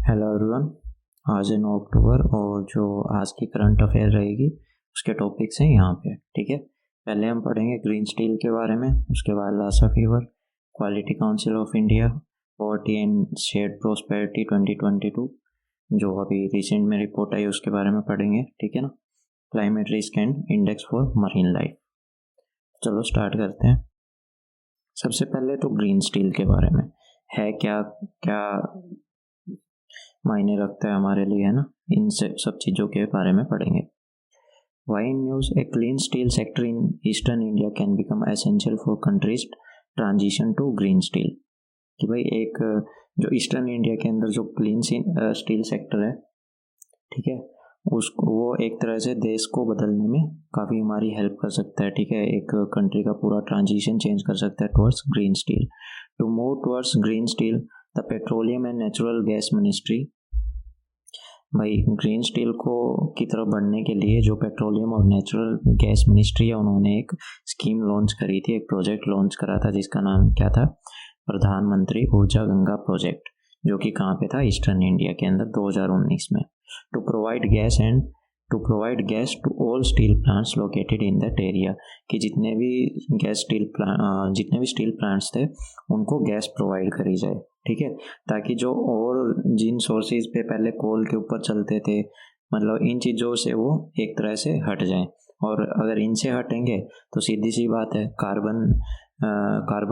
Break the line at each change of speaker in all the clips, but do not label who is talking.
Hello everyone. आज है 9 अक्टूबर और जो आज की करंट अफेयर रहेगी उसके टॉपिक्स हैं यहाँ पे। ठीक है, पहले हम पढ़ेंगे ग्रीन स्टील के बारे में, उसके बाद Lassa fever, quality council of India, poverty and shared prosperity 2022 जो अभी रिसेंट में रिपोर्ट आई उसके बारे में पढ़ेंगे। ठीक है ना, climate risk and index for marine life. चलो स्टार्ट करते हैं। सबसे पहले तो ग्रीन स्टील के बारे में है क्या क्या मायने रखता है हमारे लिए, है ना, इन सब चीज़ों के बारे में पढ़ेंगे। Why news a clean steel sector in eastern India can become essential for country's transition to green steel. कि भाई एक जो ईस्टर्न इंडिया के अंदर जो क्लीन स्टील सेक्टर है, ठीक है, उसको वो एक तरह से देश को बदलने में काफ़ी हमारी हेल्प कर सकता है। ठीक है, एक कंट्री का पूरा ट्रांजिशन चेंज कर सकता है towards green steel. To move towards green steel the petroleum and natural gas ministry, भाई ग्रीन स्टील को की तरफ बढ़ने के लिए जो पेट्रोलियम और नेचुरल गैस मिनिस्ट्री है उन्होंने एक स्कीम लॉन्च करी थी, एक प्रोजेक्ट लॉन्च करा था जिसका नाम क्या था, प्रधानमंत्री ऊर्जा गंगा प्रोजेक्ट, जो कि कहाँ पे था, ईस्टर्न इंडिया के अंदर 2019 में। To provide gas to all steel plants located in that area, कि जितने भी स्टील प्लांट्स थे उनको गैस प्रोवाइड करी जाए। ठीक है, ताकि जो और जिन सोर्सेज पे पहले कोल के ऊपर चलते थे, मतलब इन चीज़ों से वो एक तरह से हट जाएं। और अगर इनसे हटेंगे तो सीधी सी बात है, कार्बन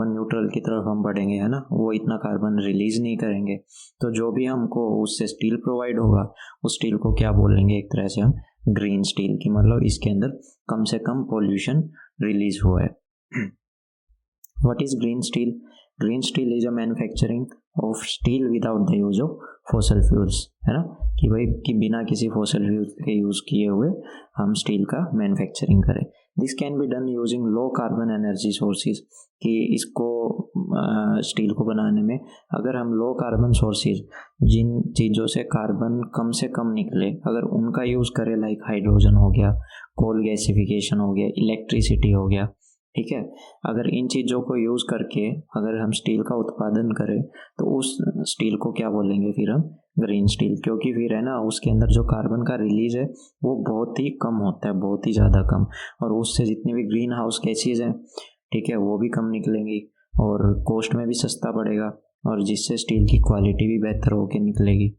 न्यूट्रल की तरफ हम बढ़ेंगे, है ना, वो इतना कार्बन रिलीज नहीं करेंगे। तो जो भी हमको उससे स्टील प्रोवाइड होगा उस स्टील को क्या बोलेंगे, एक तरह से हम ग्रीन स्टील की, मतलब इसके अंदर कम से कम पोल्यूशन रिलीज हुआ है। What is green steel? Green steel is a manufacturing of steel without the use of fossil fuels, है ना, कि भाई कि बिना किसी फॉसल फ्यूल्स के यूज़ किए हुए हम स्टील का मैन्युफैक्चरिंग करें। This can be done using low carbon energy sources, कि इसको स्टील को बनाने में अगर हम लो कार्बन सोर्सेज, जिन चीज़ों से कार्बन कम से कम निकले, अगर उनका यूज़ करें, लाइक हाइड्रोजन हो गया, कोल गैसिफिकेशन हो गया, इलेक्ट्रिसिटी हो गया, ठीक है, अगर इन चीज़ों को यूज़ करके अगर हम स्टील का उत्पादन करें तो उस स्टील को क्या बोलेंगे फिर हम, ग्रीन स्टील। क्योंकि फिर है ना, उसके अंदर जो कार्बन का रिलीज है वो बहुत ही कम होता है, बहुत ही ज़्यादा कम, और उससे जितनी भी ग्रीन हाउस गैसेज हैं, ठीक है, वो भी कम निकलेंगी और कॉस्ट में भी सस्ता पड़ेगा, और जिससे स्टील की क्वालिटी भी बेहतर होकर निकलेगी।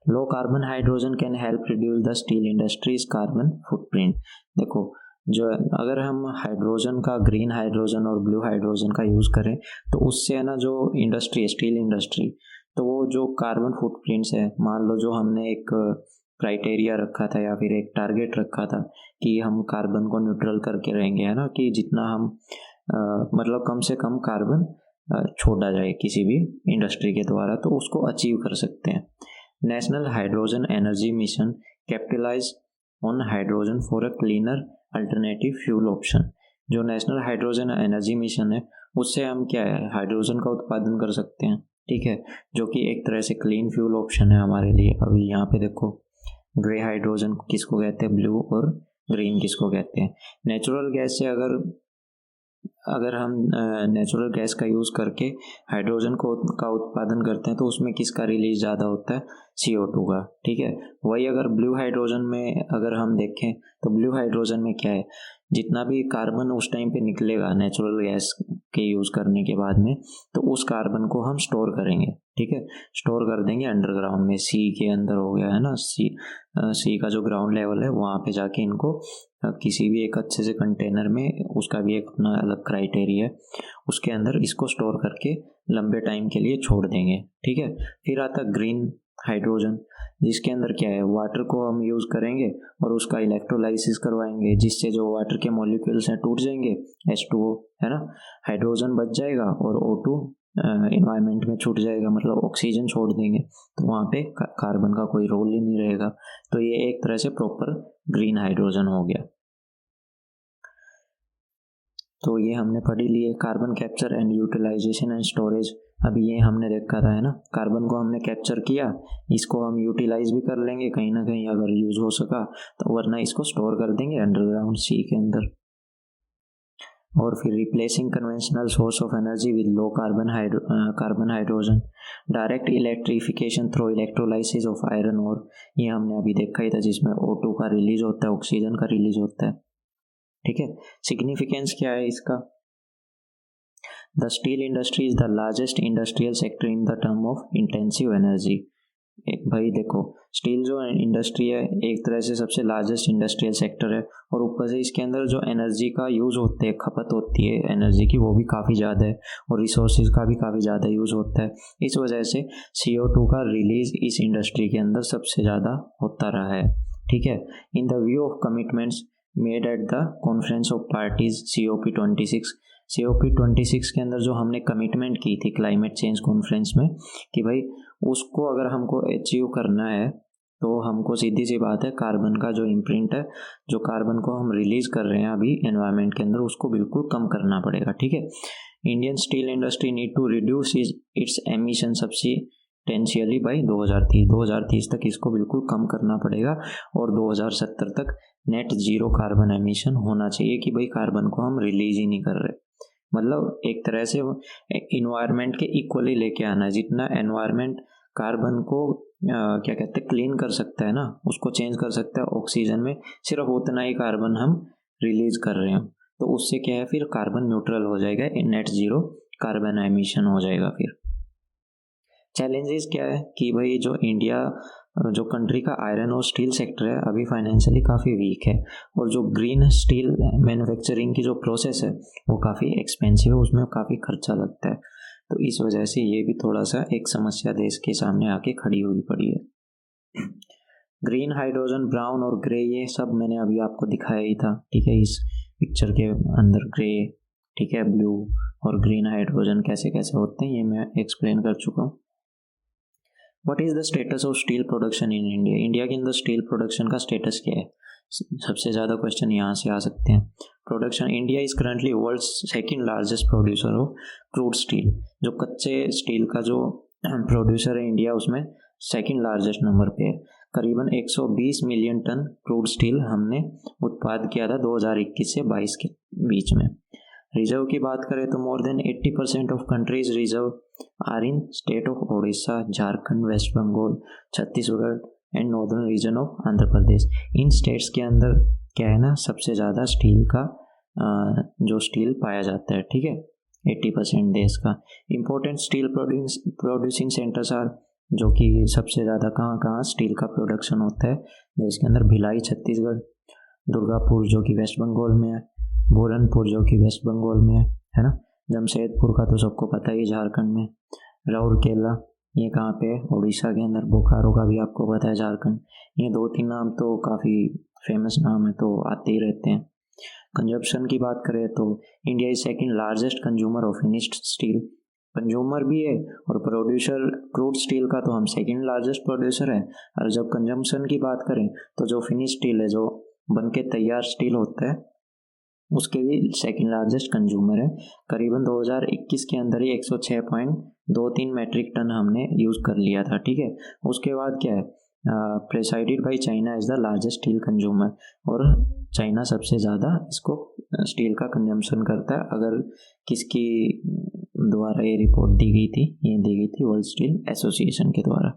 लो carbon hydrogen can help reduce the steel industries carbon footprint. देखो, जो अगर हम हाइड्रोजन का, ग्रीन हाइड्रोजन और ब्लू हाइड्रोजन का यूज़ करें तो उससे है ना, जो इंडस्ट्री है, स्टील इंडस्ट्री, तो वो जो कार्बन फुटप्रिंट्स है, मान लो जो हमने एक क्राइटेरिया रखा था या फिर एक टारगेट रखा था कि हम कार्बन को न्यूट्रल करके रहेंगे, है ना, कि जितना हम मतलब कम से कम कार्बन छोड़ा जाए किसी भी इंडस्ट्री के द्वारा, तो उसको अचीव कर सकते हैं। National hydrogen energy mission capitalise on hydrogen for a cleaner alternative fuel option. जो नेशनल हाइड्रोजन एनर्जी मिशन है उससे हम क्या है, हाइड्रोजन का उत्पादन कर सकते हैं, ठीक है, जो कि एक तरह से क्लीन फ्यूल ऑप्शन है हमारे लिए। अभी यहाँ पे देखो, ग्रे हाइड्रोजन किसको कहते हैं, ब्लू, और ग्रीन किसको कहते हैं। नेचुरल गैस से अगर हम नेचुरल गैस का यूज़ करके हाइड्रोजन का उत्पादन करते हैं तो उसमें किसका रिलीज ज़्यादा होता है, CO2 का, ठीक है। वही अगर ब्लू हाइड्रोजन में अगर हम देखें तो ब्लू हाइड्रोजन में क्या है, जितना भी कार्बन उस टाइम पे निकलेगा नेचुरल गैस के यूज़ करने के बाद में, तो उस कार्बन को हम स्टोर करेंगे, ठीक है, स्टोर कर देंगे अंडरग्राउंड में, सी के अंदर हो गया, है ना, सी का जो ग्राउंड लेवल है वहाँ पे जाके इनको किसी भी एक अच्छे से कंटेनर में, उसका भी एक अपना अलग क्राइटेरिया है, उसके अंदर इसको स्टोर करके लंबे टाइम के लिए छोड़ देंगे, ठीक है। फिर आता ग्रीन हाइड्रोजन, जिसके अंदर क्या है, वाटर को हम यूज़ करेंगे और उसका इलेक्ट्रोलाइसिस करवाएंगे, जिससे जो वाटर के मॉलिक्यूल्स हैं टूट जाएंगे, H2O, है ना, हाइड्रोजन बच जाएगा और O2 इन्वायरमेंट में छूट जाएगा, मतलब ऑक्सीजन छोड़ देंगे, तो वहाँ पे कार्बन का कोई रोल ही नहीं रहेगा। तो ये एक तरह से प्रॉपर ग्रीन हाइड्रोजन हो गया। तो ये हमने पढ़ी ली है, carbon capture and utilisation and storage. अभी ये हमने देखा था, है ना, कार्बन को हमने कैप्चर किया, इसको हम यूटिलाइज भी कर लेंगे कहीं ना कहीं अगर यूज़ हो सका तो, वरना इसको स्टोर कर देंगे अंडरग्राउंड सी के अंदर। और फिर replacing conventional source of energy with low carbon hydrogen, direct electrification through electrolysis of iron ore, ये हमने अभी देखा ही था जिसमें O2 का रिलीज होता है, ऑक्सीजन का रिलीज होता है। ठीक है, सिग्निफिकेंस क्या है इसका? The steel industry is the largest industrial sector in the term of intensive energy. एक भाई देखो, स्टील जो इंडस्ट्री है एक तरह से सबसे लार्जेस्ट इंडस्ट्रियल सेक्टर है, और ऊपर से इसके अंदर जो एनर्जी का यूज़ होते है, खपत होती है एनर्जी की, वो भी काफ़ी ज़्यादा है, और रिसोर्सेज का भी काफ़ी ज़्यादा यूज़ होता है। इस वजह से CO2 का रिलीज इस इंडस्ट्री के अंदर सबसे ज़्यादा होता रहा है। ठीक है, in the view of commitments made at the conference of parties COP26 के अंदर जो हमने कमिटमेंट की थी क्लाइमेट चेंज कॉन्फ्रेंस में, कि भाई उसको अगर हमको अचीव करना है तो हमको सीधी सी बात है कार्बन का जो इम्प्रिंट है, जो कार्बन को हम रिलीज कर रहे हैं अभी एनवायरनमेंट के अंदर, उसको बिल्कुल कम करना पड़ेगा। ठीक है, Indian steel industry need to reduce its emission substantially by 2030 तक इसको बिल्कुल कम करना पड़ेगा, और 2070 तक नेट जीरो कार्बन एमिशन होना चाहिए, कि भाई कार्बन को हम रिलीज ही नहीं कर रहे। मतलब एक तरह से इन्वायरमेंट के इक्वली लेके आना है, जितना एनवायरमेंट कार्बन को क्या कहते हैं क्लीन कर सकता है ना, उसको चेंज कर सकता है ऑक्सीजन में, सिर्फ उतना ही कार्बन हम रिलीज कर रहे हैं, तो उससे क्या है फिर कार्बन न्यूट्रल हो जाएगा, नेट जीरो कार्बन एमिशन हो जाएगा। फिर चैलेंजेस क्या है कि भाई जो इंडिया जो कंट्री का आयरन और स्टील सेक्टर है अभी फाइनेंशियली काफ़ी वीक है, और जो ग्रीन स्टील मैन्युफैक्चरिंग की जो प्रोसेस है वो काफ़ी एक्सपेंसिव है, उसमें काफ़ी खर्चा लगता है, तो इस वजह से ये भी थोड़ा सा एक समस्या देश के सामने आके खड़ी हुई पड़ी है। ग्रीन हाइड्रोजन, ब्राउन और ग्रे, ये सब मैंने अभी आपको दिखाया ही था। ठीक है, इस पिक्चर के अंदर ग्रे, ठीक है, ब्लू और ग्रीन हाइड्रोजन कैसे कैसे होते हैं ये मैं एक्सप्लेन कर चुका हूँ। What is the status of steel production in India? India के अंदर स्टील प्रोडक्शन का स्टेटस क्या है? सबसे ज़्यादा क्वेश्चन यहाँ से आ सकते हैं। Production, India is currently world second largest producer of crude steel. जो कच्चे स्टील का जो प्रोड्यूसर है इंडिया, उसमें सेकंड लार्जेस्ट नंबर पे है। करीबन 120 मिलियन टन क्रूड स्टील हमने उत्पाद किया था 2021 से 22 के बीच में। रिजर्व की बात करें तो more than 80% of country's reserve are in state of Odisha, Jharkhand, West Bengal, Chhattisgarh and northern region of Andhra Pradesh. इन स्टेट्स के अंदर क्या है ना, सबसे ज़्यादा स्टील का जो स्टील पाया जाता है। ठीक है, 80% देश का। Important steel producing centres are, जो कि सबसे ज़्यादा कहाँ स्टील का प्रोडक्शन होता है देश के अंदर, भिलाई छत्तीसगढ़, दुर्गापुर जो कि वेस्ट बंगाल में है, बुरहानपुर जो कि वेस्ट बंगाल में है ना, जमशेदपुर का तो सबको पता ही झारखंड में, राउरकेला ये कहाँ पे है, उड़ीसा के अंदर, बोकारो का भी आपको पता है झारखंड। ये 2-3 नाम तो काफ़ी फेमस नाम है, तो आते ही रहते हैं। कंजप्शन की बात करें तो India is second largest consumer of finished steel. Consumer भी है और प्रोड्यूसर क्रूड स्टील का तो हम सेकंड लार्जेस्ट प्रोड्यूसर है। और जब कंजम्पशन की बात करें तो जो फिनिश स्टील है, जो बनके तैयार स्टील होता है, उसके भी सेकंड लार्जेस्ट कंज्यूमर है। करीबन 2021 के अंदर ही 106.23 मैट्रिक टन हमने यूज़ कर लिया था। ठीक है, उसके बाद क्या है, presided by China is the largest steel consumer, और चाइना सबसे ज़्यादा इसको स्टील का कंजम्पशन करता है। अगर किसकी द्वारा ये रिपोर्ट दी गई थी, ये दी गई थी वर्ल्ड स्टील एसोसिएशन के द्वारा।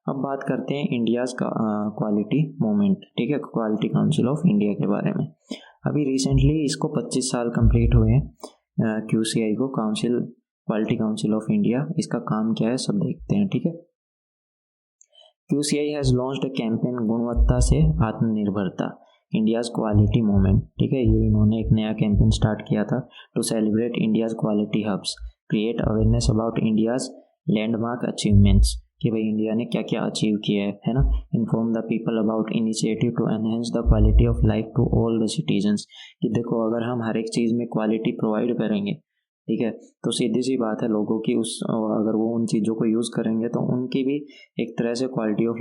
अब बात करते हैं इंडियाज़ का क्वालिटी मूवमेंट। ठीक है, क्वालिटी काउंसिल ऑफ इंडिया के बारे में। अभी रिसेंटली इसको 25 साल कंप्लीट हुए हैं QCI को, क्वालिटी काउंसिल ऑफ इंडिया। इसका काम क्या है सब देखते हैं। ठीक है, QCI has launched a campaign गुणवत्ता से आत्मनिर्भरता, इंडियाज़ क्वालिटी मूवमेंट। ठीक है, ये इन्होंने एक नया कैंपेन स्टार्ट किया था to celebrate India's quality hubs, create awareness about India's landmark achievements, कि भाई इंडिया ने क्या क्या अचीव किया है ना। Inform the people about initiative to enhance the quality of life to all the citizens, कि देखो अगर हम हर एक चीज़ में क्वालिटी प्रोवाइड करेंगे, ठीक है, तो सीधी सी बात है लोगों की अगर वो उन चीज़ों को यूज़ करेंगे तो उनकी भी एक तरह से क्वालिटी ऑफ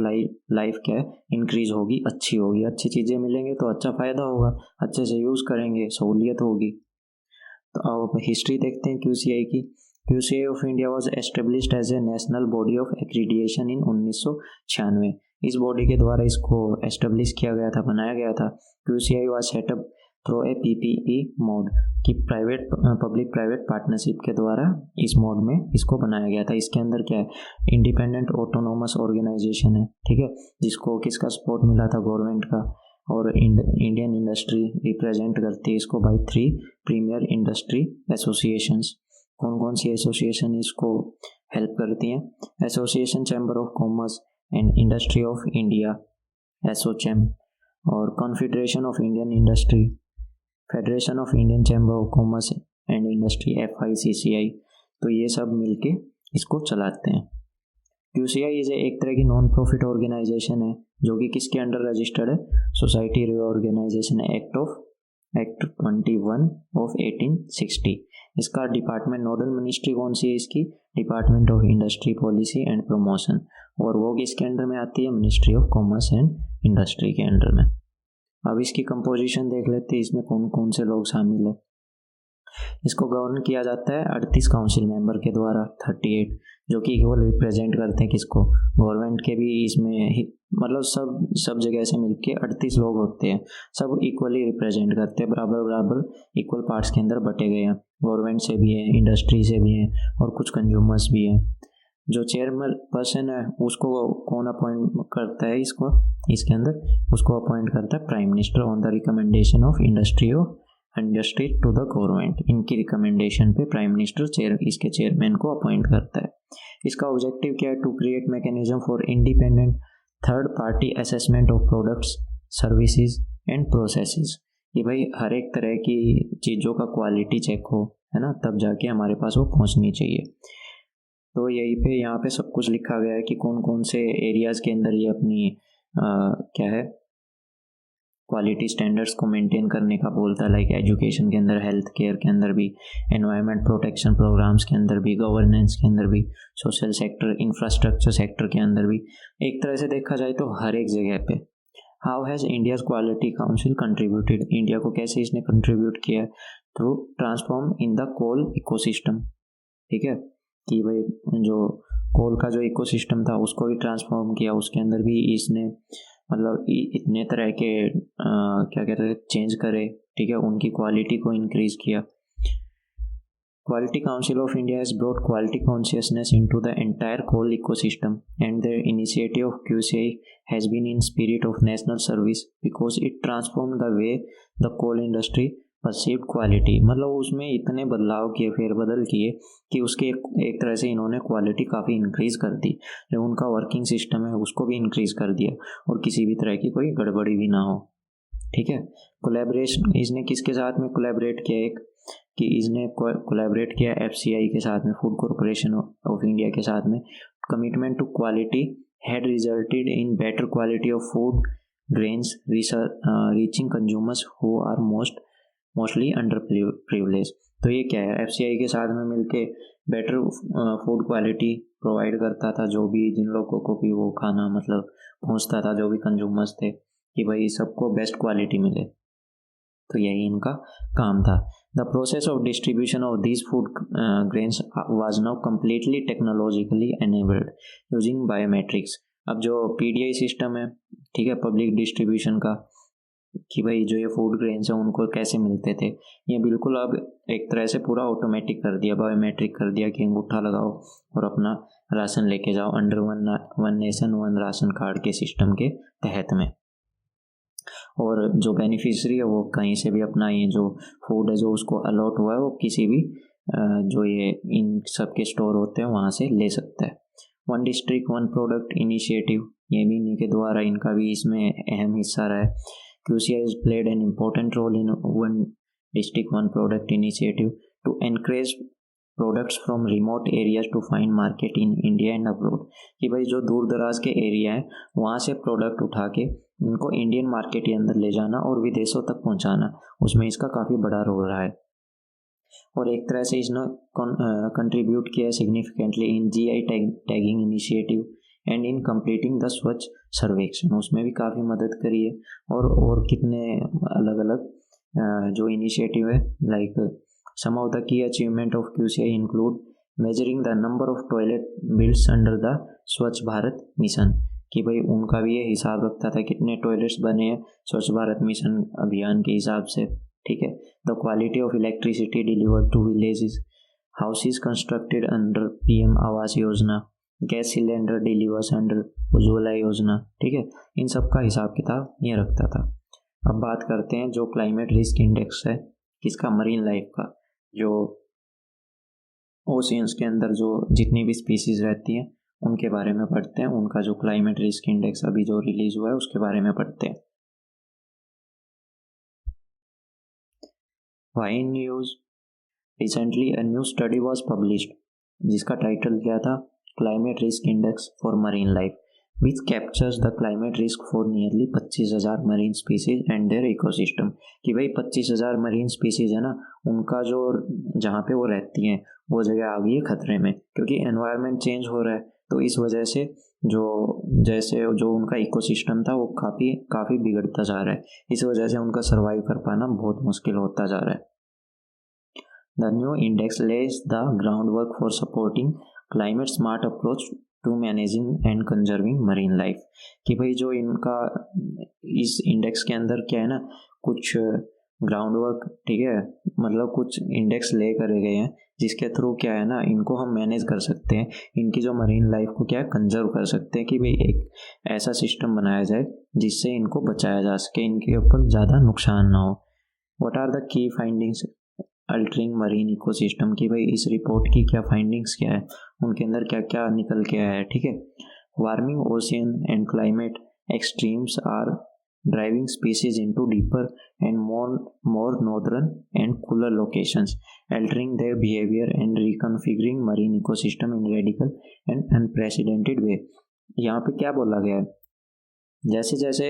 लाइफ क्या है इंक्रीज होगी, अच्छी होगी। अच्छी चीज़ें मिलेंगे तो अच्छा फ़ायदा होगा, अच्छे से यूज़ करेंगे सहूलियत होगी। तो अब हिस्ट्री देखते हैं QCI की। QCI of India was established as a national body of accreditation in 1996। इस बॉडी के द्वारा इसको एस्टेब्लिश किया गया था, बनाया गया था। QCI was setup through a PPP mode, कि प्राइवेट पब्लिक प्राइवेट पार्टनरशिप के द्वारा इस मोड में इसको बनाया गया था। इसके अंदर क्या है, इंडिपेंडेंट ऑटोनोमस ऑर्गेनाइजेशन है, ठीक है, जिसको किसका सपोर्ट मिला था, गवर्नमेंट का, और इंडियन इंडस्ट्री रिप्रेजेंट करती है इसको बाई 3 प्रीमियर इंडस्ट्री एसोसिएशंस। कौन कौन सी एसोसिएशन इसको हेल्प करती हैं? Association Chamber of Commerce and Industry of India ASSOCHAM, और Confederation of Indian Industry, Federation of Indian Chamber of Commerce and Industry FICCI। तो ये सब मिलके इसको चलाते हैं। QCI इज एक तरह की नॉन प्रॉफिट ऑर्गेनाइजेशन है जो कि किसके अंडर रजिस्टर्ड है, सोसाइटी रीऑर्गेनाइजेशन एक्ट 21 ऑफ 1860। इसका डिपार्टमेंट, नोडल मिनिस्ट्री कौन सी है इसकी, department of industry policy and promotion, और वो किसके अंडर में आती है, ministry of Commerce and industry के अंडर में। अब इसकी कंपोजिशन देख लेते हैं, इसमें कौन कौन से लोग शामिल है। इसको गवर्न किया जाता है 38 काउंसिल मेंबर के द्वारा, 38, जो कि केवल रिप्रेजेंट करते हैं किसको, गवर्नमेंट के भी इसमें, मतलब सब जगह से मिलके 38 लोग होते हैं, सब इक्वली रिप्रेजेंट करते हैं, बराबर इक्वल पार्ट्स के अंदर बटे गए हैं, गवर्नमेंट से भी है, इंडस्ट्री से भी है, और कुछ कंज्यूमर्स भी हैं। जो चेयरमैन पर्सन है उसको कौन अपॉइंट करता है, इसके अंदर उसको अपॉइंट करता है prime minister on the recommendation of industry to the government. इनकी रिकमेंडेशन पे प्राइम मिनिस्टर इसके चेयरमैन को अपॉइंट करता है। इसका ऑब्जेक्टिव क्या है, to create mechanism for independent third party assessment of products, services and processes, कि भाई हर एक तरह की चीज़ों का क्वालिटी चेक हो, है ना, तब जाके हमारे पास वो पहुंचनी चाहिए। तो यहाँ पे सब कुछ लिखा गया है कि कौन कौन से एरियाज़ के अंदर ये अपनी क्या है, क्वालिटी स्टैंडर्ड्स को मेंटेन करने का बोलता है, लाइक एजुकेशन के अंदर, हेल्थ केयर के अंदर भी, एनवायरनमेंट प्रोटेक्शन प्रोग्राम्स के अंदर भी, गवर्नेंस के अंदर भी, सोशल सेक्टर, इंफ्रास्ट्रक्चर सेक्टर के अंदर भी। एक तरह से देखा जाए तो हर एक जगह पे। How has India's quality council contributed, India को कैसे इसने कंट्रीब्यूट किया, through transform in the coal ecosystem, ठीक है, कि भाई जो कोल का जो इकोसिस्टम था उसको भी ट्रांसफॉर्म किया, उसके अंदर भी इसने मतलब इतने तरह के क्या कहते हैं चेंज करे, ठीक है, उनकी क्वालिटी को इंक्रीज किया। Quality Council of India has brought quality consciousness into the entire coal ecosystem, and their initiative of QCI has been in spirit of national service because it transformed the way the coal industry perceived quality। मतलब उसमें इतने बदलाव किए, फेरबदल किए कि उसके एक तरह से इन्होंने क्वालिटी काफ़ी इंक्रीज कर दी, जो उनका वर्किंग सिस्टम है उसको भी इंक्रीज कर दिया, और किसी भी तरह की कोई गड़बड़ी भी ना हो, ठीक है। कोलैबोरेशन, इसने किसके साथ में कोलैबोरेट किया, एक कि इसने कोलैबोरेट किया FCI के साथ में, फूड कॉरपोरेशन ऑफ इंडिया के साथ में। Commitment to quality had resulted in better quality of food grains reaching consumers who are mostly under privilege. तो ये क्या है, FCI के साथ में मिलके बेटर फूड क्वालिटी प्रोवाइड करता था, जो भी जिन लोगों को भी वो खाना मतलब पहुंचता था, जो भी कंज्यूमर्स थे, कि भाई सबको बेस्ट क्वालिटी मिले। तो यही इनका काम था। The process of distribution of these food grains was now completely technologically enabled using biometrics. अब जो PDI सिस्टम है, ठीक है, पब्लिक डिस्ट्रीब्यूशन का, कि भाई जो ये फूड ग्रेन्स हैं उनको कैसे मिलते थे, ये बिल्कुल अब एक तरह से पूरा ऑटोमेटिक कर दिया, बायोमेट्रिक कर दिया, कि अंगूठा लगाओ और अपना राशन लेके जाओ under one nation one ration card के सिस्टम के तहत में। और जो बेनिफिशरी है वो कहीं से भी अपना ये जो फूड है जो उसको अलॉट हुआ है वो किसी भी जो ये इन सब के स्टोर होते हैं वहाँ से ले सकता है। One district one product initiative, ये भी इन्हीं के द्वारा, इनका भी इसमें अहम हिस्सा रहा है। QCI has played an important role in one district one product initiative to encourage products from remote areas to find market in India and abroad। कि भाई जो दूर दराज के एरिया हैं वहाँ से प्रोडक्ट उठा के उनको इंडियन मार्केट के अंदर ले जाना और विदेशों तक पहुँचाना, उसमें इसका काफ़ी बड़ा रोल रहा है। और एक तरह से इसने कंट्रीब्यूट किया significantly in GI tagging initiative and in completing the स्वच्छ सर्वेक्षण, उसमें भी काफ़ी मदद करी है। और कितने अलग अलग जो इनिशिएटिव है, like some of the key achievement of QCI include measuring the number of toilet builds under the Swachh Bharat mission, कि भाई उनका भी ये हिसाब रखता था कितने टॉयलेट्स बने हैं स्वच्छ भारत मिशन अभियान के हिसाब से, ठीक है। The quality of electricity delivered to villages, houses constructed under PM Awas Yojana, gas cylinder delivers under Ujjwala Yojana, ठीक है। इन सब का हिसाब किताब ये रखता था। अब बात करते हैं जो क्लाइमेट रिस्क इंडेक्स है किसका, मरीन लाइफ का, जो ओशियंस के अंदर जो जितनी भी स्पीसीज रहती हैं उनके बारे में पढ़ते हैं। उनका जो क्लाइमेट रिस्क इंडेक्स अभी जो रिलीज हुआ है उसके बारे में पढ़ते हैं। Why news recently a new study was published जिसका टाइटल क्या था, climate risk index for marine life which captures the climate risk for nearly 25,000 marine species and their ecosystem. कि भाई 25,000 मरीन स्पीसीज है ना, उनका जो जहाँ पे वो रहती हैं वो जगह आ गई है खतरे में, क्योंकि एनवायरनमेंट चेंज हो रहा है। तो इस वजह से जो उनका इकोसिस्टम था वो काफ़ी बिगड़ता जा रहा है। इस वजह से उनका सर्वाइव कर पाना बहुत मुश्किल होता जा रहा है। The new index lays the groundwork for supporting climate smart approach to managing and conserving marine life. कि भाई जो इनका इस इंडेक्स के अंदर क्या है ना, कुछ ग्राउंड वर्क, ठीक है, मतलब कुछ इंडेक्स ले करे गए हैं जिसके थ्रू क्या है ना, इनको हम मैनेज कर सकते हैं, इनकी जो मरीन लाइफ को क्या है कंजर्व कर सकते हैं। कि भाई एक ऐसा सिस्टम बनाया जाए जिससे इनको बचाया जा सके, इनके ऊपर ज़्यादा नुकसान ना हो। What are the key findings altering marine ecosystem. की भाई इस रिपोर्ट की क्या फाइंडिंग्स क्या है, उनके अंदर क्या क्या निकल के आया है, ठीक है। Warming ocean and climate extremes are driving species into deeper and more northern and cooler locations, altering their behavior and reconfiguring marine ecosystem in radical and unprecedented way। यहाँ पे क्या बोला गया है, जैसे जैसे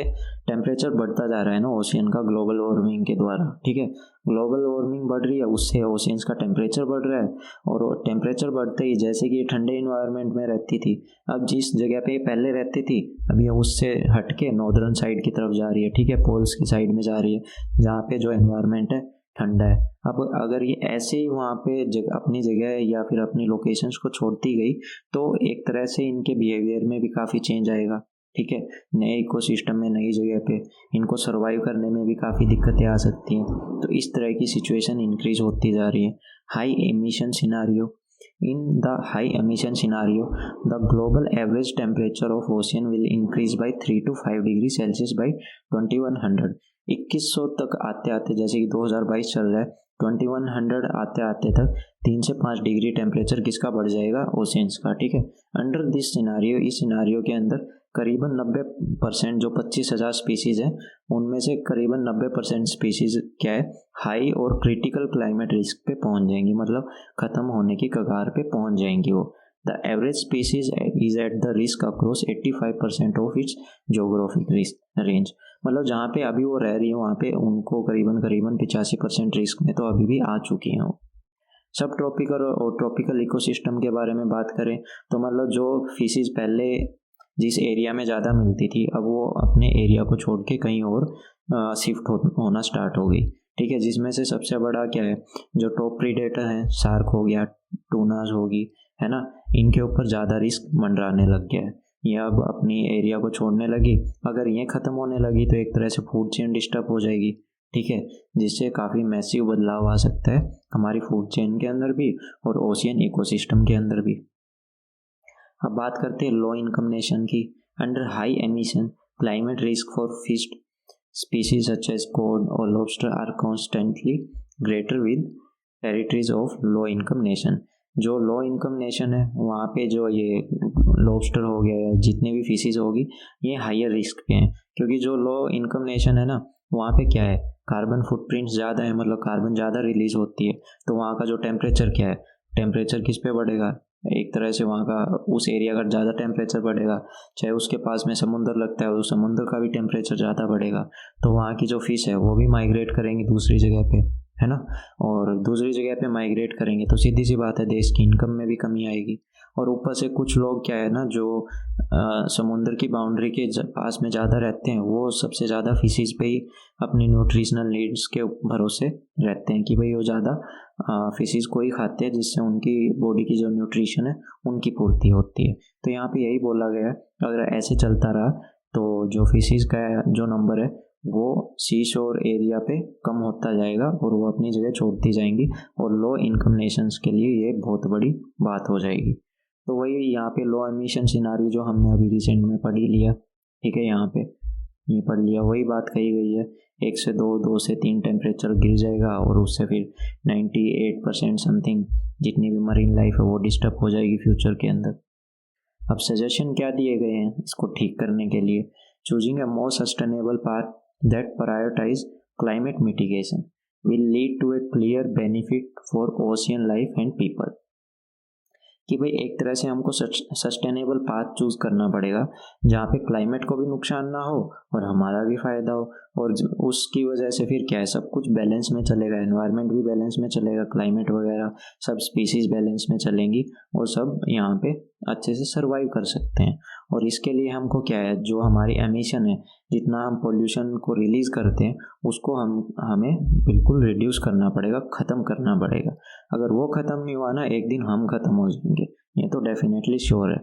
टेम्परेचर बढ़ता जा रहा है ना ओशियन का ग्लोबल वार्मिंग के द्वारा, ठीक है, ग्लोबल वार्मिंग बढ़ रही है, उससे ओशियंस का टेम्परेचर बढ़ रहा है। और टेम्परेचर बढ़ते ही जैसे कि ठंडे इन्वायरमेंट में रहती थी, अब जिस जगह पे पहले रहती थी अब ये उससे हट के नॉर्दर्न साइड की तरफ जा रही है, ठीक है, पोल्स की साइड में जा रही है जहाँ पे जो एनवायरमेंट है ठंडा है। अब अगर ये ऐसे ही वहाँ पे अपनी जगह या फिर अपनी लोकेशंस को छोड़ती गई तो एक तरह से इनके बिहेवियर में भी काफ़ी चेंज आएगा, ठीक है। नए इकोसिस्टम में नई जगह पे इनको सर्वाइव करने में भी काफ़ी दिक्कतें आ सकती हैं। तो इस तरह की सिचुएशन इंक्रीज होती जा रही है। High emission scenario, in the high emission scenario the global average temperature of ocean will increase by 3 to 5 degree Celsius by 2100। 2100 तक आते आते, जैसे कि 2022 चल रहा है, 2100 आते आते तक 3 से 5 डिग्री टेम्परेचर किसका बढ़ जाएगा, ओशियंस का, ठीक है। अंडर दिस सिनारियो, इस सिनारियो के अंदर करीबन 90% जो 25,000 स्पीसीज है उनमें से करीबन 90% स्पीसीज क्या है, हाई और क्रिटिकल क्लाइमेट रिस्क पे पहुंच जाएंगी, मतलब ख़त्म होने की कगार पे पहुंच जाएंगी वो। The average species is at the risk across 85% of its geographic risk range. मतलब जहाँ पे अभी वो रह रही है वहाँ पे उनको करीबन 85% रिस्क में तो अभी भी आ चुकी हैं वो। सब ट्रॉपिकल और ट्रॉपिकल इकोसिस्टम के बारे में बात करें तो मतलब जो फिशेज पहले जिस एरिया में ज़्यादा मिलती थी अब वो अपने एरिया को छोड़ के कहीं और शिफ्ट होना स्टार्ट हो गई, ठीक है। जिसमें से सबसे बड़ा क्या है, जो टॉप प्रीडेटर हैं, शार्क हो गया, टूनाज होगी, है ना, इनके ऊपर ज़्यादा रिस्क मंडराने लग गया है। ये अब अपनी एरिया को छोड़ने लगी, अगर ये ख़त्म होने लगी तो एक तरह से फूड चेन डिस्टर्ब हो जाएगी, ठीक है, जिससे काफ़ी मैसिव बदलाव आ सकता है हमारी फूड चेन के अंदर भी और ओशियन इकोसिस्टम के अंदर भी। अब बात करते हैं लो इनकम नेशन की। Under high emission climate risk for fish species such as cod और lobster are constantly greater with territories of low income nation. जो लो इनकम नेशन है वहाँ पे जो ये लॉबस्टर हो गया या जितने भी फिशेज होगी ये हायर रिस्क पे हैं, क्योंकि जो लो इनकम नेशन है ना वहाँ पे क्या है, कार्बन फुटप्रिंट ज़्यादा है, मतलब कार्बन ज़्यादा रिलीज होती है। तो वहाँ का जो टेम्परेचर क्या है, टेम्परेचर किस पे बढ़ेगा, एक तरह से वहाँ का उस एरिया का ज़्यादा टेम्परेचर बढ़ेगा। चाहे उसके पास में समुंदर लगता है उस समुंदर का भी टेम्परेचर ज़्यादा बढ़ेगा, तो वहाँ की जो फिश है वो भी माइग्रेट करेंगी दूसरी जगह पे, है ना। और दूसरी जगह पे माइग्रेट करेंगे तो सीधी सी बात है देश की इनकम में भी कमी आएगी। और ऊपर से कुछ लोग क्या है ना जो समुंदर की बाउंड्री के पास में ज़्यादा रहते हैं वो सबसे ज़्यादा फिशेज पे ही अपनी न्यूट्रिशनल नीड्स के भरोसे रहते हैं कि भाई वो ज़्यादा फिशेज को ही खाते हैं जिससे उनकी बॉडी की जो न्यूट्रिशन है उनकी पूर्ति होती है। तो यहाँ पे यही बोला गया है अगर ऐसे चलता रहा तो जो फिशेज का जो नंबर है वो सी शोर एरिया पे कम होता जाएगा और वो अपनी जगह छोड़ती जाएंगी, और लो इनकम नेशंस के लिए ये बहुत बड़ी बात हो जाएगी। तो वही यहाँ पे लो एमिशन सिनारियो जो हमने अभी रिसेंट में पढ़ ही लिया, ठीक है, यहाँ पे ये पढ़ लिया, वही बात कही गई है, 1 से 2, 2 से 3 टेम्परेचर गिर जाएगा और उससे फिर 98% समथिंग जितनी भी मरीन लाइफ है वो डिस्टर्ब हो जाएगी फ्यूचर के अंदर। अब सजेशन क्या दिए गए हैं इसको ठीक करने के लिए? Choosing a more sustainable path that prioritise climate mitigation will lead to a clear benefit for ocean life and people. कि भाई एक तरह से हमको सस्टेनेबल पाथ चूज करना पड़ेगा जहाँ पे क्लाइमेट को भी नुकसान ना हो और हमारा भी फायदा हो, और उसकी वजह से फिर क्या है, सब कुछ बैलेंस में चलेगा, एनवायरनमेंट भी बैलेंस में चलेगा, क्लाइमेट वगैरह सब स्पीसीज बैलेंस में चलेंगी और सब यहाँ पे अच्छे से सर्वाइव कर सकते हैं। और इसके लिए हमको क्या है, जो हमारी एमिशन है, जितना हम पोल्यूशन को रिलीज करते हैं उसको हमें बिल्कुल रिड्यूस करना पड़ेगा, ख़त्म करना पड़ेगा। अगर वो ख़त्म नहीं हुआ ना, एक दिन हम ख़त्म हो जाएंगे, ये तो डेफिनेटली श्योर है।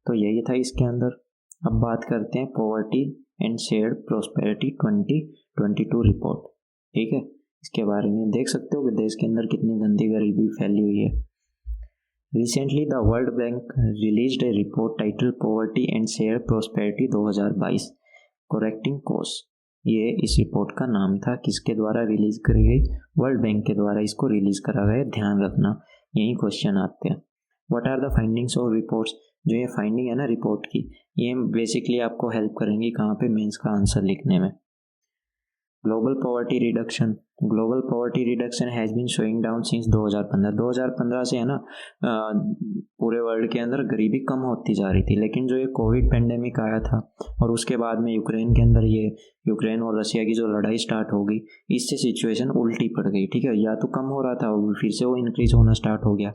तो यही था इसके अंदर। अब बात करते हैं poverty and shared prosperity 2022 report, ठीक है। इसके बारे में देख सकते हो कि देश के अंदर कितनी गंदी गरीबी फैली हुई है। Recently, the World Bank released a report titled Poverty and Shared Prosperity 2022 Correcting Course। ये इस रिपोर्ट का नाम था, किसके द्वारा रिलीज करी गई? वर्ल्ड बैंक के द्वारा इसको रिलीज करा गया। ध्यान रखना यही क्वेश्चन आते हैं। What are the findings of reports? जो ये फाइंडिंग है ना रिपोर्ट की, ये बेसिकली आपको हेल्प करेंगी कहाँ पे? मेंस का आंसर लिखने में। Global poverty reduction has been showing down since 2015 से है ना, पूरे वर्ल्ड के अंदर गरीबी कम होती जा रही थी। लेकिन जो ये कोविड पेंडेमिक आया था और उसके बाद में यूक्रेन के अंदर ये यूक्रेन और रशिया की जो लड़ाई स्टार्ट हो गई, इससे सिचुएशन उल्टी पड़ गई, ठीक है। या तो कम हो रहा था, फिर से वो इंक्रीज होना स्टार्ट हो गया।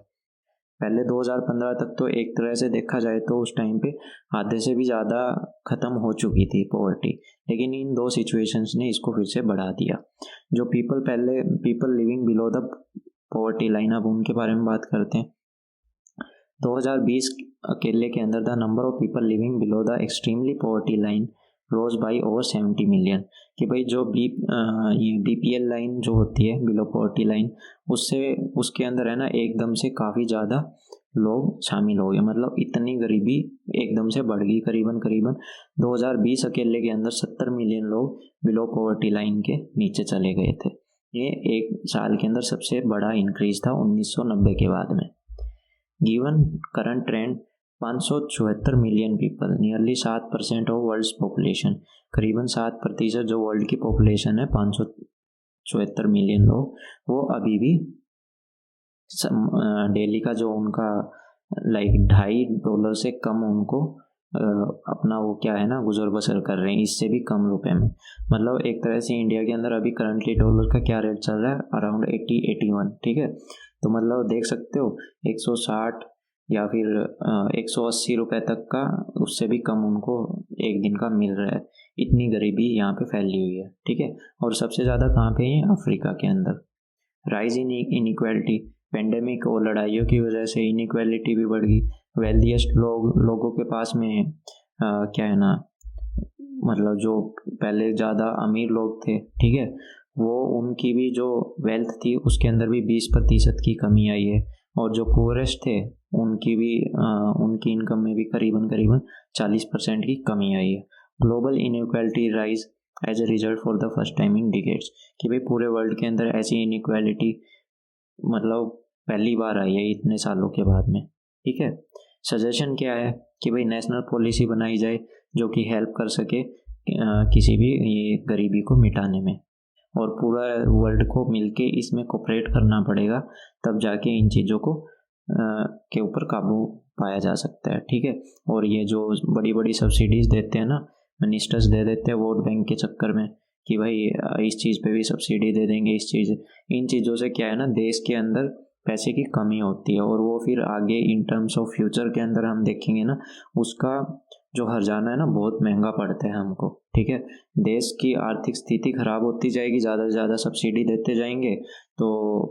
पहले 2015 तक तो एक तरह से देखा जाए तो उस टाइम पे आधे से भी ज़्यादा ख़त्म हो चुकी थी पॉवर्टी, लेकिन इन दो सिचुएशंस ने इसको फिर से बढ़ा दिया। जो people living below the poverty line, अब उनके बारे में बात करते हैं। 2020 अकेले के अंदर the number of people living below the extremely poverty line rose by over 70 million. कि भाई जो ये BPL लाइन जो होती है, बिलो पॉवर्टी लाइन, उसके अंदर है ना एकदम से काफ़ी ज़्यादा लोग शामिल हो गए, मतलब इतनी गरीबी एकदम से बढ़ गई। करीबन 2020 अकेले के अंदर 70 मिलियन लोग बिलो पॉवर्टी लाइन के नीचे चले गए थे। ये एक साल के अंदर सबसे बड़ा इंक्रीज था 1990 के बाद में। Given current trend 574 million people, nearly 7% of world's population, करीबन 7% जो वर्ल्ड की पॉपुलेशन है, 574 मिलियन लोग, वो अभी भी डेली का जो उनका $2.5 से कम उनको अपना वो क्या है ना गुजर बसर कर रहे हैं, इससे भी कम रुपए में। मतलब एक तरह से इंडिया के अंदर अभी करंटली डॉलर का क्या रेट चल रहा है? अराउंड 80-81, ठीक है। तो मतलब देख सकते हो 160 या फिर 180 रुपये तक का, उससे भी कम उनको एक दिन का मिल रहा है। इतनी गरीबी यहाँ पे फैली हुई है, ठीक है। और सबसे ज़्यादा कहाँ पे है? अफ्रीका के अंदर। राइज इन इनइक्वालिटी, पेंडेमिक और लड़ाइयों की वजह से इनइक्वालिटी भी बढ़ गई। वेल्दिएस्ट लोगों के पास में क्या है ना, मतलब जो पहले ज़्यादा अमीर लोग थे, ठीक है, वो उनकी भी जो वेल्थ थी उसके अंदर भी 20% की कमी आई है। और जो पुअरेस्ट थे उनकी इनकम में भी करीबन 40% की कमी आई है। Global inequality rise as a result for the first time in decades. कि भाई पूरे वर्ल्ड के अंदर ऐसी इनइक्वालिटी मतलब पहली बार आई है इतने सालों के बाद में, ठीक है। सजेशन क्या है कि भाई नेशनल पॉलिसी बनाई जाए जो कि हेल्प कर सके किसी भी ये गरीबी को मिटाने में, और पूरा वर्ल्ड को मिलके इसमें कोऑपरेट करना पड़ेगा, तब जाके इन चीज़ों को के ऊपर काबू पाया जा सकता है, ठीक है। और ये जो बड़ी बड़ी सब्सिडीज़ देते हैं ना, मिनिस्टर्स दे देते हैं वोट बैंक के चक्कर में कि भाई इस चीज़ पे भी सब्सिडी दे देंगे, इन चीज़ों से क्या है ना, देश के अंदर पैसे की कमी होती है, और वो फिर आगे इन टर्म्स ऑफ फ्यूचर के अंदर हम देखेंगे ना, उसका जो हर्जाना है ना बहुत महंगा पड़ता है हमको, ठीक है। देश की आर्थिक स्थिति खराब होती जाएगी, ज़्यादा से ज़्यादा सब्सिडी देते जाएंगे तो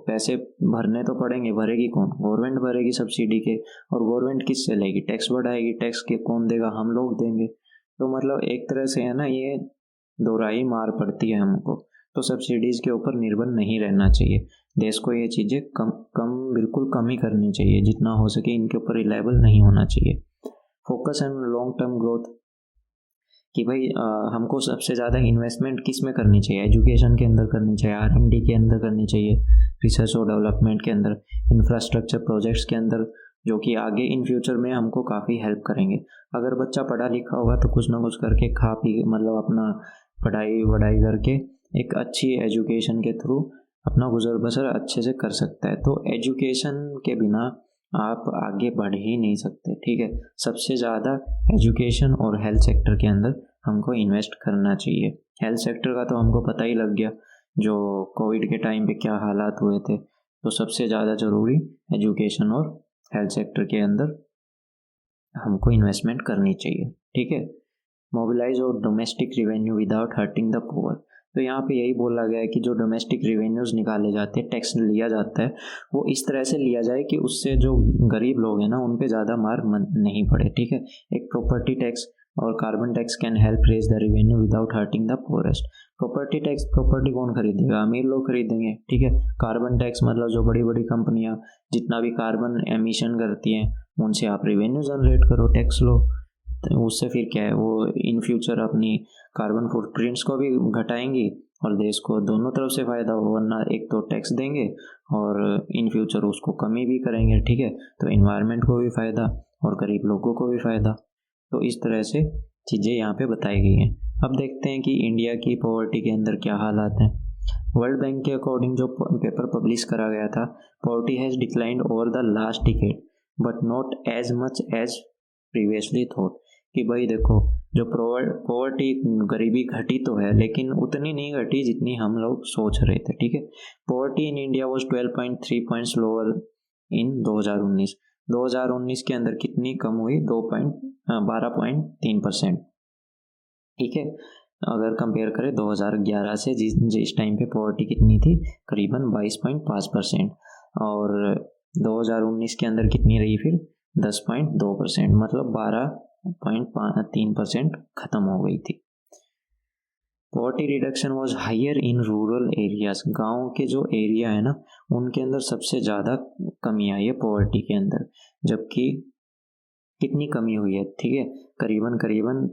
पैसे भरने तो पड़ेंगे, भरेगी कौन? गवर्नमेंट भरेगी सब्सिडी के, और गवर्नमेंट किससे लेगी? टैक्स बढ़ाएगी, टैक्स के कौन देगा? हम लोग देंगे। तो मतलब एक तरह से है ना, ये दोहराई मार पड़ती है हमको। तो सब्सिडीज़ के ऊपर निर्भर नहीं रहना चाहिए। देश को ये चीज़ें बिल्कुल कम ही करनी चाहिए, जितना हो सके इनके ऊपर रिलायबल नहीं होना चाहिए। Focus on long term growth, कि भाई हमको सबसे ज़्यादा इन्वेस्टमेंट किस में करनी चाहिए? एजुकेशन के अंदर करनी चाहिए, R&D के अंदर करनी चाहिए, रिसर्च और डेवलपमेंट के अंदर, इंफ्रास्ट्रक्चर प्रोजेक्ट्स के अंदर, जो कि आगे इन फ्यूचर में हमको काफ़ी हेल्प करेंगे। अगर बच्चा पढ़ा लिखा होगा तो कुछ ना कुछ करके खा पी मतलब अपना पढ़ाई वढ़ाई करके एक अच्छी एजुकेशन के थ्रू अपना गुजर बसर अच्छे से कर सकता है। तो एजुकेशन के बिना आप आगे बढ़ ही नहीं सकते, ठीक है। सबसे ज़्यादा एजुकेशन और हेल्थ सेक्टर के अंदर हमको इन्वेस्ट करना चाहिए। हेल्थ सेक्टर का तो हमको पता ही लग गया, जो कोविड के टाइम पे क्या हालात हुए थे। तो सबसे ज़्यादा ज़रूरी एजुकेशन और हेल्थ सेक्टर के अंदर हमको इन्वेस्टमेंट करनी चाहिए, ठीक है। मोबिलाइज और domestic revenue without hurting the poor. तो यहाँ पे यही बोला गया है कि जो डोमेस्टिक रिवेन्यूज़ निकाले जाते हैं, टैक्स लिया जाता है, वो इस तरह से लिया जाए कि उससे जो गरीब लोग हैं ना, उन पे ज़्यादा मार नहीं पड़े, ठीक है। एक प्रॉपर्टी टैक्स और carbon tax can help raise the revenue without hurting the poorest. Property tax, property कौन खरीदेगा? अमीर लोग खरीदेंगे, ठीक है। कार्बन टैक्स मतलब जो बड़ी बड़ी कंपनियां जितना भी कार्बन एमिशन करती हैं, उनसे आप रेवेन्यू जनरेट करो, टैक्स लो। तो उससे फिर क्या है, वो इन फ्यूचर अपनी कार्बन फुटप्रिंट्स को भी घटाएंगी और देश को दोनों तरफ से फ़ायदा हो। वरना एक तो टैक्स देंगे और इन फ्यूचर उसको कमी भी करेंगे, ठीक है। तो इन्वायरमेंट को भी फ़ायदा और गरीब लोगों को भी फ़ायदा। तो इस तरह से चीज़ें यहाँ पे बताई गई हैं। अब देखते हैं कि इंडिया की पॉवर्टी के अंदर क्या हालात हैं। वर्ल्ड बैंक के अकॉर्डिंग जो पेपर पब्लिश करा गया था, poverty has declined over the last decade but not as much as previously thought. कि भाई देखो, जो पॉवर्टी गरीबी घटी तो है, लेकिन उतनी नहीं घटी जितनी हम लोग सोच रहे थे, ठीक है। Poverty in India was 12.3 points lower in 2019। 2019 के अंदर कितनी कम हुई? 12.3%, ठीक है। अगर कंपेयर करें 2011 से, जिस टाइम पे पॉवर्टी कितनी थी, करीबन 22.5%, और 2019 के अंदर कितनी रही फिर? 10.2%, मतलब 12.3% ख़त्म हो गई थी। Poverty reduction was higher in rural areas. गाँव के जो एरिया है ना, उनके अंदर सबसे ज़्यादा कमी आई है पॉवर्टी के अंदर। जबकि कितनी कमी हुई है, ठीक है, करीबन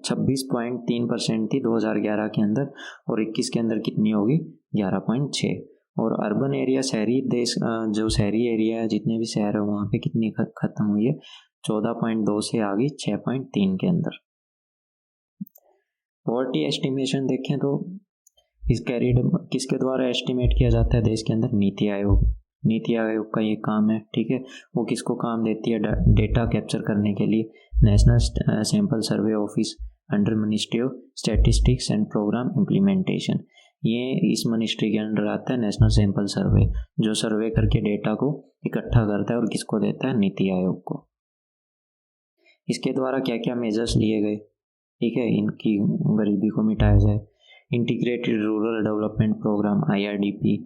26.3% थी 2011 के अंदर, और 21 के अंदर कितनी होगी? 11.6। और अर्बन एरिया, शहरी देश, जो शहरी एरिया है, जितने भी शहर है, वहाँ पे कितनी ख़त्म हुई है? 14.2 से आ गई 6.3 के अंदर। पॉवर्टी एस्टिमेशन देखें तो किसके द्वारा एस्टिमेट किया जाता है देश के अंदर? नीति आयोग। नीति आयोग का ये काम है, ठीक है। वो किसको काम देती है? डेटा कैप्चर करने के लिए national sample survey office under ministry of statistics and programme implementation. ये इस मिनिस्ट्री के अंडर आता है नेशनल सैंपल सर्वे, जो सर्वे करके डेटा को इकट्ठा करता है और किसको देता है? नीति आयोग को। इसके द्वारा क्या क्या मेजर्स लिए गए, ठीक है, इनकी गरीबी को मिटाया जाए। Integrated Rural Development Programme IRDP,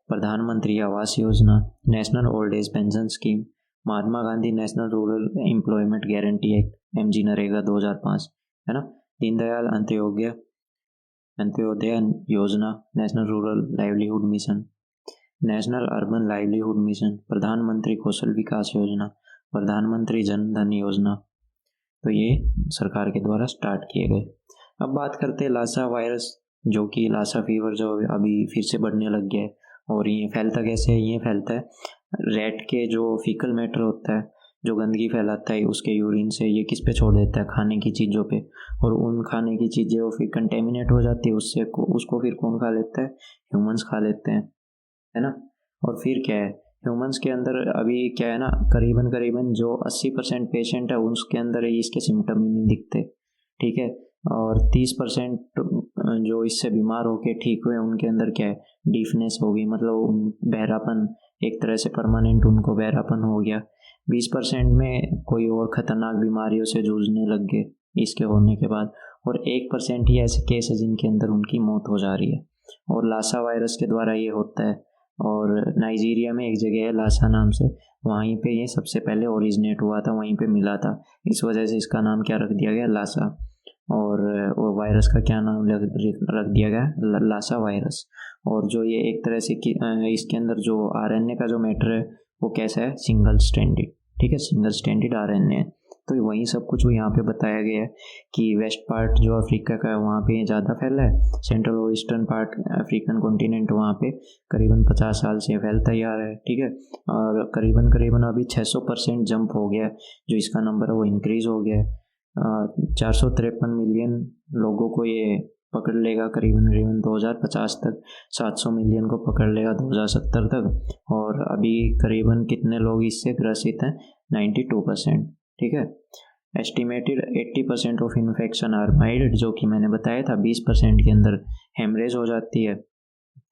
Pradhanmantri Awas Yojana, National Old Age Pension Scheme, Mahatma Gandhi National Rural Employment Guarantee Act, MG NREGA 2005, है ना, Deendayal Antyodaya Yojana, National Rural Livelihood Mission, National Urban Livelihood Mission, Pradhanmantri Kaushal विकास योजना, प्रधानमंत्री जन धन योजना। तो ये सरकार के द्वारा स्टार्ट किए गए। अब बात करते हैं लासा वायरस, जो कि लासा फीवर जो अभी फिर से बढ़ने लग गया है। और ये फैलता कैसे है? ये फैलता है रैट के जो फीकल मैटर होता है, जो गंदगी फैलाता है, उसके यूरिन से ये किस पे छोड़ देता है? खाने की चीज़ों पे। और उन खाने की चीज़ें वो फिर कंटेमिनेट हो जाती है, उसको फिर कौन खा लेता है? ह्यूमंस खा लेते हैं, है ना। और फिर क्या है, ह्यूमंस के अंदर अभी क्या है ना, करीबन जो 80% पेशेंट है, उसके अंदर इसके सिम्टम ही नहीं दिखते, ठीक है। और 30% जो इससे बीमार होके ठीक हुए, उनके अंदर क्या है? डीफनेस होगी, मतलब बहरापन, एक तरह से परमानेंट उनको बहरापन हो गया। 20% में कोई और ख़तरनाक बीमारियों से जूझने लग गए इसके होने के बाद। और 1% ही ऐसे केस है जिनके अंदर उनकी मौत हो जा रही है, और लासा वायरस के द्वारा ये होता है। और नाइजीरिया में एक जगह है लासा नाम से, वहीं पे ये सबसे पहले ओरिजिनेट हुआ था, वहीं पे मिला था, इस वजह से इसका नाम क्या रख दिया गया? लासा। और वो वायरस का क्या नाम रख दिया गया, लासा वायरस। और जो ये एक तरह से इसके अंदर जो आरएनए का जो मैटर है वो कैसा है, सिंगल स्ट्रैंडेड, ठीक है, सिंगल स्ट्रैंडेड आरएनए है। तो वही सब कुछ वो यहाँ पे बताया गया है कि वेस्ट पार्ट जो अफ्रीका का है वहाँ पे ज़्यादा फैला है, सेंट्रल और ईस्टर्न पार्ट अफ्रीकन कॉन्टिनेंट वहाँ पे करीबन 50 साल से फैलता ही आ रहा है, ठीक है। और करीबन अभी 600% जंप हो गया है, जो इसका नंबर है वो इंक्रीज़ हो गया है। 453 मिलियन लोगों को ये पकड़ लेगा करीबन 2050 तक, 700 मिलियन को पकड़ लेगा 2070 तक। और अभी करीबन कितने लोग इससे ग्रसित हैं, 92%, ठीक है। Estimated 80% of infection are mild, जो कि मैंने बताया था 20% के अंदर हेमरेज हो जाती है,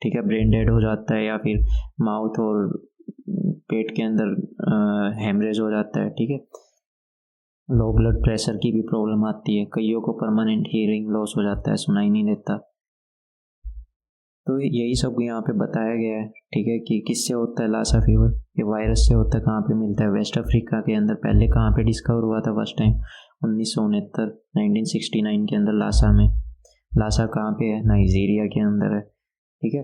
ठीक है, ब्रेन डेड हो जाता है, या फिर माउथ और पेट के अंदर हेमरेज हो जाता है, ठीक है। लो ब्लड प्रेशर की भी प्रॉब्लम आती है, कईयों को परमानेंट हियरिंग लॉस हो जाता है, सुनाई नहीं देता। तो यही सब यहाँ पे बताया गया है, ठीक है, कि किससे होता है लासा फीवर, ये वायरस से होता है, कहाँ पे मिलता है, वेस्ट अफ्रीका के अंदर पहले कहाँ पे डिस्कवर हुआ था फर्स्ट टाइम, 1969 के अंदर लासा में। लासा कहाँ पे है, नाइजीरिया के अंदर है, ठीक है।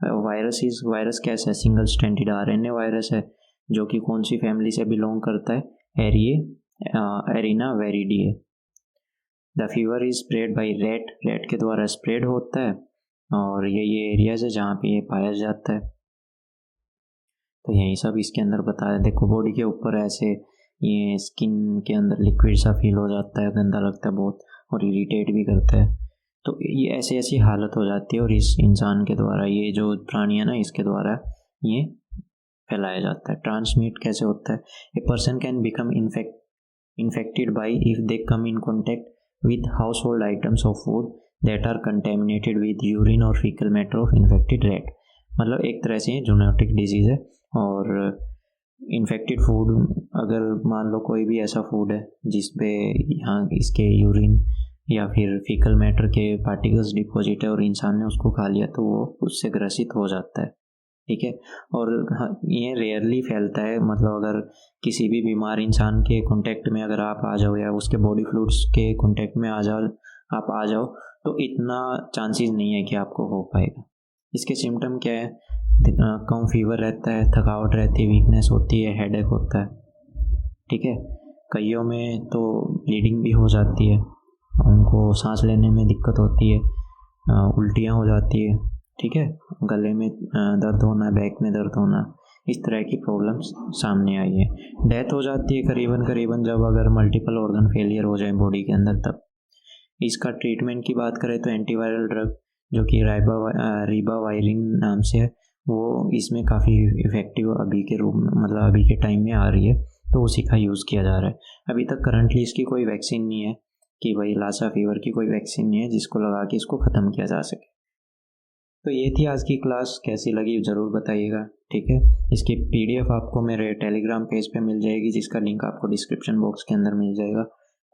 वायरस कैसा है, सिंगल स्ट्रैंडेड आरएनए वायरस है, जो कि कौन सी फैमिली से बिलोंग करता है, Arenaviridae. The fever is spread by rat के द्वारा स्प्रेड होता है, और ये एरियाज है जहाँ पे ये पाया जाता है। तो यही सब इसके अंदर बताया। देखो बॉडी के ऊपर ऐसे ये स्किन के अंदर लिक्विड सा फील हो जाता है, गंदा लगता है बहुत, और इरिटेट भी करता है। तो ये ऐसी हालत हो जाती है, और इस इंसान के द्वारा, ये जो प्राणी है ना, इसके द्वारा ये फैलाया जाता है। ट्रांसमिट कैसे होता है, a person can become infected by if they come in contact with household items of food that are contaminated with urine or fecal matter of infected rat। मतलब एक तरह से जूनोटिक डिजीज़ है। और इन्फेक्टेड फूड, अगर मान लो कोई भी ऐसा फूड है जिस पे यहाँ इसके यूरिन या फिर फीकल मैटर के पार्टिकल्स डिपॉजिट है और इंसान ने उसको खा लिया, तो वो उससे ग्रसित हो जाता है, ठीक है। और हाँ, ये रेयरली फैलता है, मतलब अगर किसी भी बीमार इंसान के कांटेक्ट में अगर आप आ जाओ, या उसके बॉडी फ्लूइड्स के कांटेक्ट में आप आ जाओ, तो इतना चांसेस नहीं है कि आपको हो पाएगा। इसके सिम्टम क्या है, कम फीवर रहता है, थकावट रहती है, वीकनेस होती है, हेडेक होता है, ठीक है। कईयों में तो ब्लीडिंग भी हो जाती है, उनको सांस लेने में दिक्कत होती है, उल्टियाँ हो जाती है, ठीक है, गले में दर्द होना, बैक में दर्द होना, इस तरह की प्रॉब्लम्स सामने आई है। डेथ हो जाती है करीबन जब अगर मल्टीपल ऑर्गन फेलियर हो जाए बॉडी के अंदर, तब। इसका ट्रीटमेंट की बात करें तो एंटीवायरल ड्रग जो कि रिबावायरिन नाम से है, वो इसमें काफ़ी इफ़ेक्टिव अभी के रूप में, मतलब अभी के टाइम में आ रही है, तो उसी का यूज़ किया जा रहा है। अभी तक करंटली इसकी कोई वैक्सीन नहीं है, कि भाई लासा फीवर की कोई वैक्सीन नहीं है जिसको लगा के इसको ख़त्म किया जा सके। तो ये थी आज की क्लास, कैसी लगी ज़रूर बताइएगा, ठीक है। इसकी PDF आपको मेरे टेलीग्राम पेज पे मिल जाएगी, जिसका लिंक आपको डिस्क्रिप्शन बॉक्स के अंदर मिल जाएगा।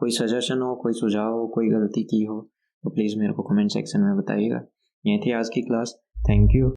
कोई सजेशन हो, कोई सुझाव हो, कोई गलती की हो, तो प्लीज़ मेरे को कमेंट सेक्शन में बताइएगा। ये थी आज की क्लास, थैंक यू।